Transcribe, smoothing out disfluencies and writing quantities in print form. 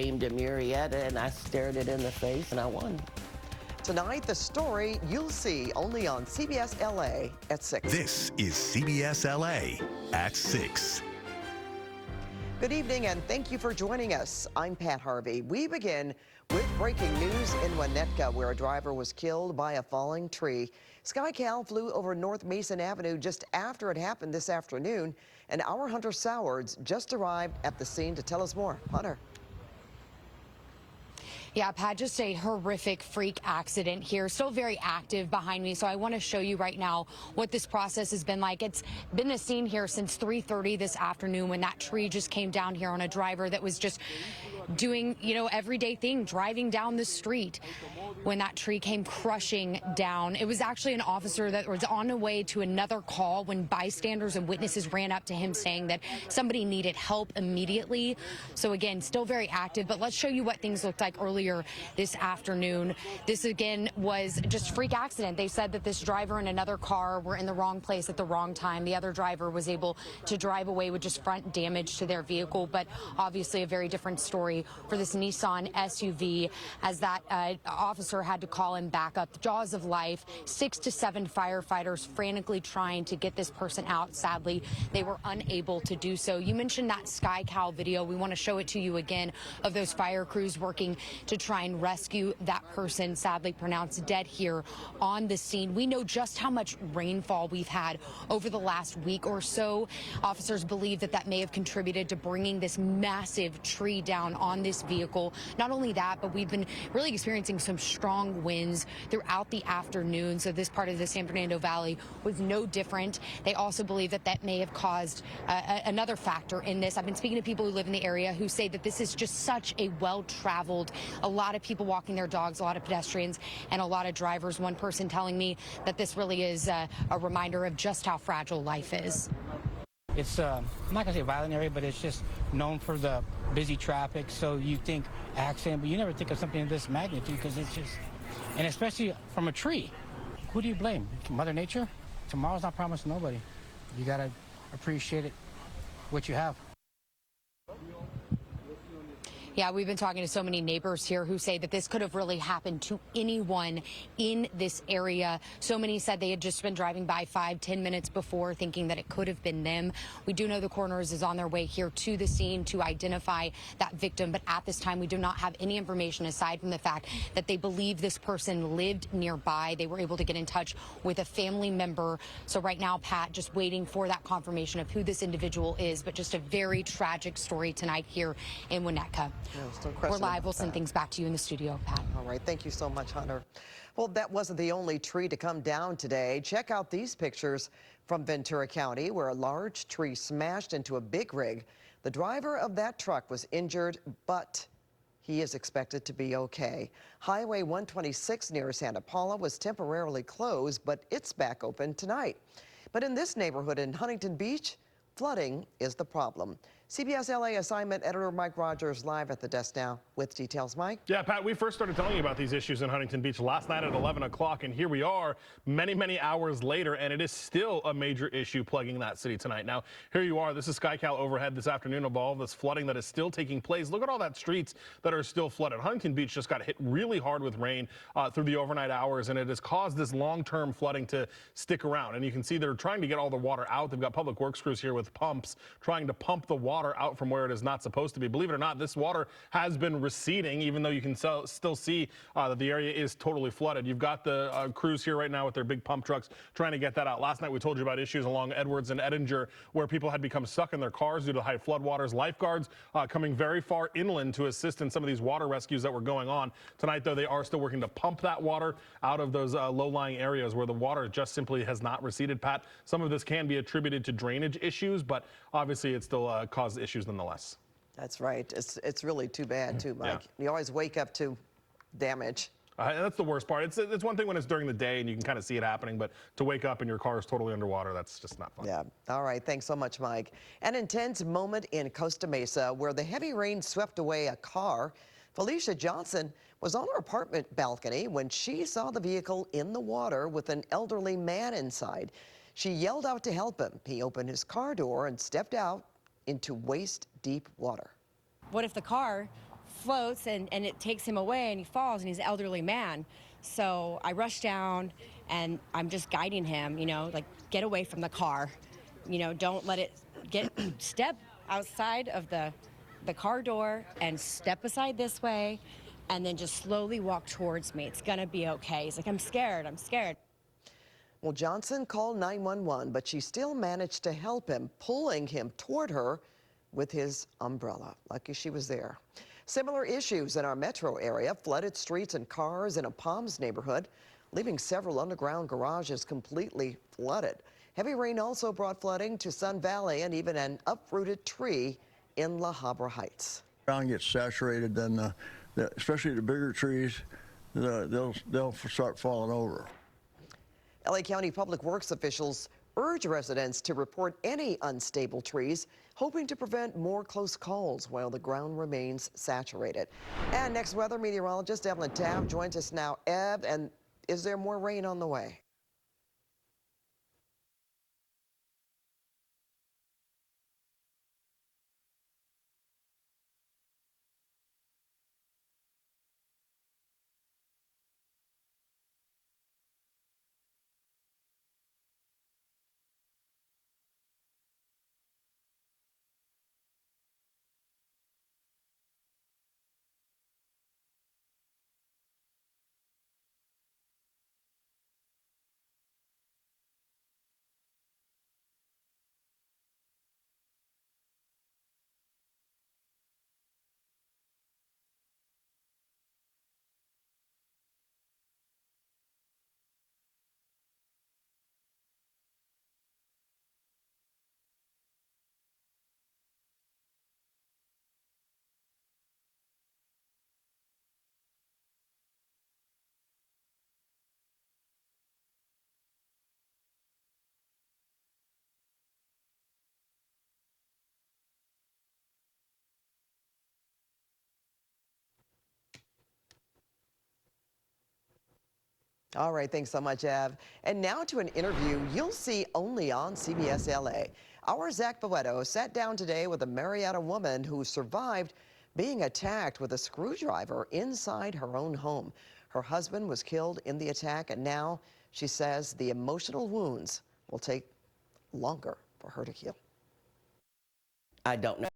Aimed at Murrieta, and I stared it in the face, and I won. Tonight, the story you'll see only on CBS LA at 6. This is CBS LA at 6. Good evening, and thank you for joining us. I'm Pat Harvey. We begin with breaking news in Winnetka, where a driver was killed by a falling tree. SkyCal flew over North Mason Avenue just after it happened this afternoon, and our Hunter Sowards just arrived at the scene to tell us more. Hunter. Yeah, Pat, just a horrific freak accident here. Still very active behind me, so I want to show you right now what this process has been like. It's been a scene here since 3:30 this afternoon when that tree just came down here on a driver that was just doing, everyday thing, driving down the street. When that tree came crushing down, it was actually an officer that was on the way to another call when bystanders and witnesses ran up to him saying that somebody needed help immediately. So again, still very active, but let's show you what things looked like earlier this afternoon. This again was just a freak accident. They said that this driver and another car were in the wrong place at the wrong time. The other driver was able to drive away with just front damage to their vehicle, but obviously a very different story for this Nissan SUV as that officer had to call him back up. The jaws of life, 6 to 7 firefighters frantically trying to get this person out. Sadly, they were unable to do so. You mentioned that SkyCal video. We want to show it to you again of those fire crews working to try and rescue that person, sadly pronounced dead here on the scene. We know just how much rainfall we've had over the last week or so. Officers believe that that may have contributed to bringing this massive tree down on this vehicle. Not only that, but we've been really experiencing some strong winds throughout the afternoon. So this part of the San Fernando Valley was no different. They also believe that that may have caused another factor in this. I've been speaking to people who live in the area who say that this is just such a well-traveled, a lot of people walking their dogs, a lot of pedestrians, and a lot of drivers. One person telling me that this really is a reminder of just how fragile life is. It's, I'm not going to say a violent area, but it's just known for the busy traffic. So you think accident, but you never think of something of this magnitude because it's just, and especially from a tree. Who do you blame? Mother Nature? Tomorrow's not promised to nobody. You got to appreciate it, what you have. Yeah, we've been talking to so many neighbors here who say that this could have really happened to anyone in this area. So many said they had just been driving by 5-10 minutes before thinking that it could have been them. We do know the coroners is on their way here to the scene to identify that victim. But at this time, we do not have any information aside from the fact that they believe this person lived nearby. They were able to get in touch with a family member. So right now, Pat, just waiting for that confirmation of who this individual is. But just a very tragic story tonight here in Winnetka. We're live. We'll send things back to you in the studio, Pat. All right. Thank you so much, Hunter. Well, that wasn't the only tree to come down today. Check out these pictures from Ventura County, where a large tree smashed into a big rig. The driver of that truck was injured, but he is expected to be okay. Highway 126 near Santa Paula was temporarily closed, but it's back open tonight. But in this neighborhood in Huntington Beach, flooding is the problem. CBS LA assignment editor Mike Rogers live at the desk now with details. Mike? Yeah, Pat, we first started telling you about these issues in Huntington Beach last night at 11 o'clock, and here we are many hours later, and it is still a major issue plaguing that city tonight. Now, here you are. This is SkyCal overhead this afternoon of all this flooding that is still taking place. Look at all that streets that are still flooded. Huntington Beach just got hit really hard with rain through the overnight hours, and it has caused this long-term flooding to stick around. And you can see they're trying to get all the water out. They've got public works crews here with pumps trying to pump the water out from where it is not supposed to be. Believe it or not, this water has been receding, even though you can still see that the area is totally flooded. You've got the crews here right now with their big pump trucks trying to get that out. Last night we told you about issues along Edwards and Edinger where people had become stuck in their cars due to high flood waters. Lifeguards coming very far inland to assist in some of these water rescues that were going on. Tonight, though, they are still working to pump that water out of those low-lying areas where the water just simply has not receded. Pat, some of this can be attributed to drainage issues, but obviously it still caused issues nonetheless. That's right. It's really too bad, too, Mike. Yeah. You always wake up to damage. That's the worst part. It's one thing when it's during the day and you can kind of see it happening, but to wake up and your car is totally underwater, that's just not fun. Yeah. All right. Thanks so much, Mike. An intense moment in Costa Mesa where the heavy rain swept away a car. Felicia Johnson was on her apartment balcony when she saw the vehicle in the water with an elderly man inside. She yelled out to help him. He opened his car door and stepped out into waist-deep water. What if the car floats and it takes him away and he falls and he's an elderly man. So I rush down and I'm just guiding him, you know, like get away from the car, you know, don't let it step outside of the car door and step aside this way and then just slowly walk towards me. It's gonna be okay. He's like, I'm scared, I'm scared. Well, Johnson called 911, but she still managed to help him, pulling him toward her with his umbrella. Lucky she was there. Similar issues in our metro area, flooded streets and cars in a Palms neighborhood, leaving several underground garages completely flooded. Heavy rain also brought flooding to Sun Valley and even an uprooted tree in La Habra Heights. Ground gets saturated, then especially the bigger trees, they'll start falling over. LA County Public Works officials urge residents to report any unstable trees, hoping to prevent more close calls while the ground remains saturated. And next, weather meteorologist Evelyn Tabb joins us now. Ev, and is there more rain on the way? All right, thanks so much, Ev. And now to an interview you'll see only on CBS LA. Our Zach Boetto sat down today with a Marietta woman who survived being attacked with a screwdriver inside her own home. Her husband was killed in the attack, and now she says the emotional wounds will take longer for her to heal. I don't know.